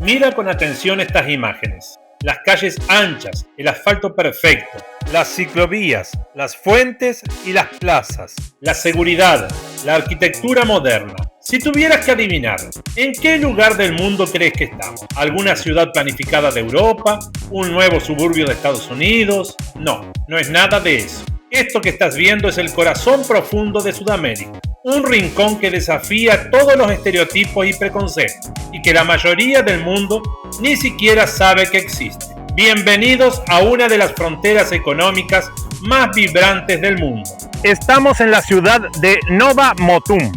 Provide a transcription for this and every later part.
Mira con atención estas imágenes. Las calles anchas, el asfalto perfecto, las ciclovías, las fuentes y las plazas, la seguridad, la arquitectura moderna. Si tuvieras que adivinar, ¿en qué lugar del mundo crees que estamos? ¿Alguna ciudad planificada de Europa? ¿Un nuevo suburbio de Estados Unidos? No, no es nada de eso. Esto que estás viendo es el corazón profundo de Sudamérica. Un rincón que desafía todos los estereotipos y preconceptos y que la mayoría del mundo ni siquiera sabe que existe. Bienvenidos a una de las fronteras económicas más vibrantes del mundo. Estamos en la ciudad de Nova Mutum.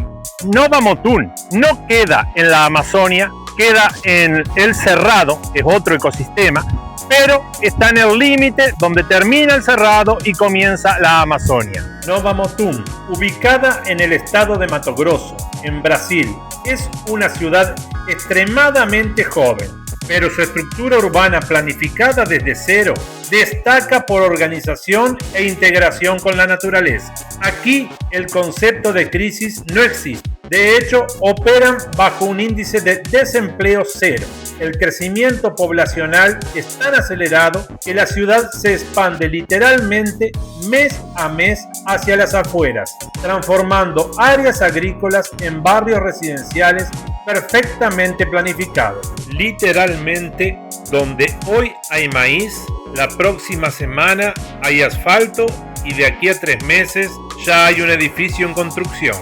Nova Mutum no queda en la Amazonia, queda en el Cerrado, que es otro ecosistema, pero está en el límite donde termina el Cerrado y comienza la Amazonia. Nova Mutum, ubicada en el estado de Mato Grosso, en Brasil, es una ciudad extremadamente joven, pero su estructura urbana planificada desde cero destaca por organización e integración con la naturaleza. Aquí el concepto de crisis no existe. De hecho, operan bajo un índice de desempleo cero. El crecimiento poblacional es tan acelerado que la ciudad se expande literalmente mes a mes hacia las afueras, transformando áreas agrícolas en barrios residenciales perfectamente planificados. Literalmente, donde hoy hay maíz, la próxima semana hay asfalto y de aquí a 3 meses ya hay un edificio en construcción.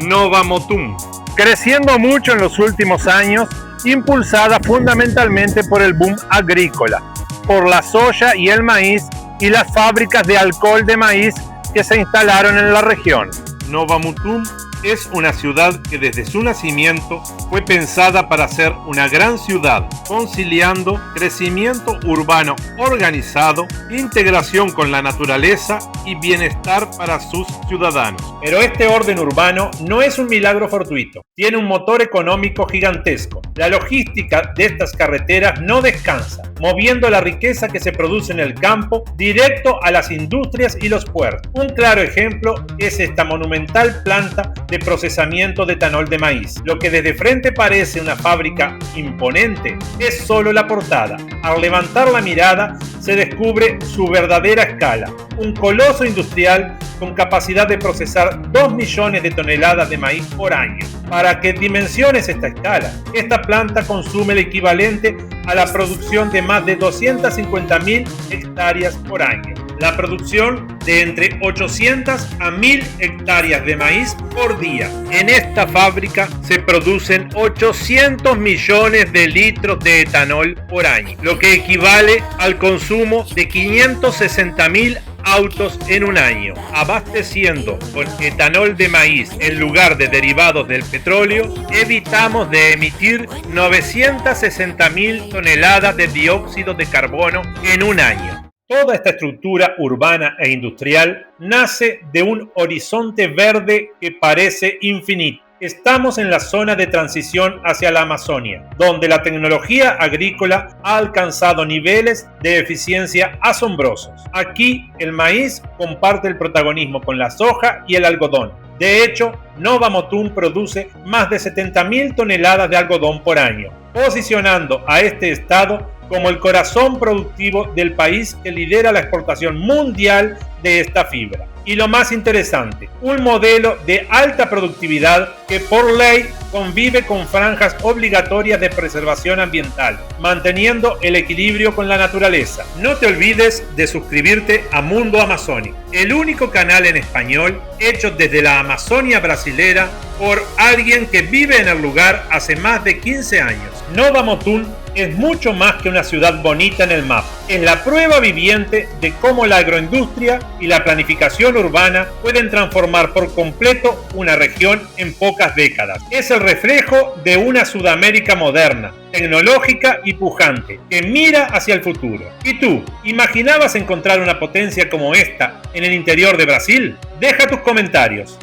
Nova Mutum, creciendo mucho en los últimos años, impulsada fundamentalmente por el boom agrícola, por la soya y el maíz y las fábricas de alcohol de maíz que se instalaron en la región. Nova Mutum es una ciudad que desde su nacimiento fue pensada para ser una gran ciudad, conciliando crecimiento urbano organizado, integración con la naturaleza y bienestar para sus ciudadanos. Pero este orden urbano no es un milagro fortuito, tiene un motor económico gigantesco. La logística de estas carreteras no descansa, moviendo la riqueza que se produce en el campo directo a las industrias y los puertos. Un claro ejemplo es esta monumental planta de procesamiento de etanol de maíz. Lo que desde frente parece una fábrica imponente es solo la portada. Al levantar la mirada se descubre su verdadera escala. Un coloso industrial con capacidad de procesar 2 millones de toneladas de maíz por año. Para que dimensiones esta escala, esta planta consume el equivalente a la producción de más de 250.000 hectáreas por año. La producción de entre 800 a 1000 hectáreas de maíz por día. En esta fábrica se producen 800 millones de litros de etanol por año, lo que equivale al consumo de 560.000 autos en un año. Abasteciendo con etanol de maíz en lugar de derivados del petróleo, evitamos de emitir 960.000 toneladas de dióxido de carbono en un año. Toda esta estructura urbana e industrial nace de un horizonte verde que parece infinito. Estamos en la zona de transición hacia la Amazonia, donde la tecnología agrícola ha alcanzado niveles de eficiencia asombrosos. Aquí el maíz comparte el protagonismo con la soja y el algodón. De hecho, Nova Mutum produce más de 70.000 toneladas de algodón por año, posicionando a este estado como el corazón productivo del país que lidera la exportación mundial de esta fibra. Y lo más interesante, un modelo de alta productividad que por ley convive con franjas obligatorias de preservación ambiental, manteniendo el equilibrio con la naturaleza. No te olvides de suscribirte a Mundo Amazónico, el único canal en español hecho desde la Amazonia brasilera por alguien que vive en el lugar hace más de 15 años. Nova Mutum es mucho más que una ciudad bonita en el mapa. Es la prueba viviente de cómo la agroindustria y la planificación urbana pueden transformar por completo una región en pocas décadas. Es el reflejo de una Sudamérica moderna, tecnológica y pujante, que mira hacia el futuro. ¿Y tú, imaginabas encontrar una potencia como esta en el interior de Brasil? Deja tus comentarios.